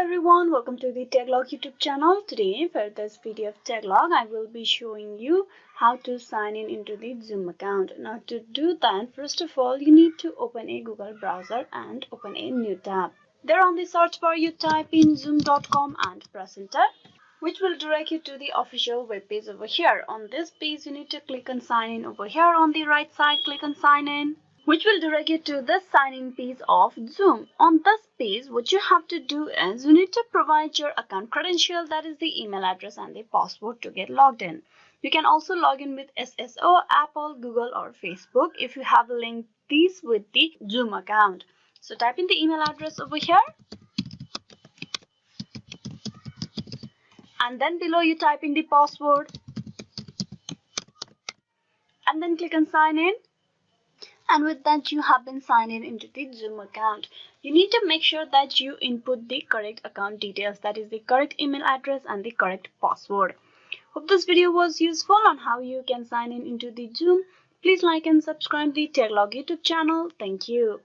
everyone, welcome to the Taglog YouTube channel. Today for this video of Taglog, I will be showing you how to sign in into the Zoom account. Now to do that, first of all, you need to open a Google browser and open a new tab. There on the search bar, you type in zoom.com and press enter, which will direct you to the official web page over here. On this page, you need to click on sign in over here on the right side, click on sign in, which will direct you to the sign-in page of Zoom. On this page, what you have to do is you need to provide your account credential, that is the email address and the password to get logged in. You can also log in with SSO, Apple, Google or Facebook if you have linked these with the Zoom account. So type in the email address over here, and then below you type in the password and then click on sign in. And with that, you have been signed in into the Zoom account. You need to make sure that you input the correct account details, that is the correct email address and the correct password. Hope this video was useful on how you can sign in into the Zoom. Please like and subscribe the Taglog YouTube channel. Thank you.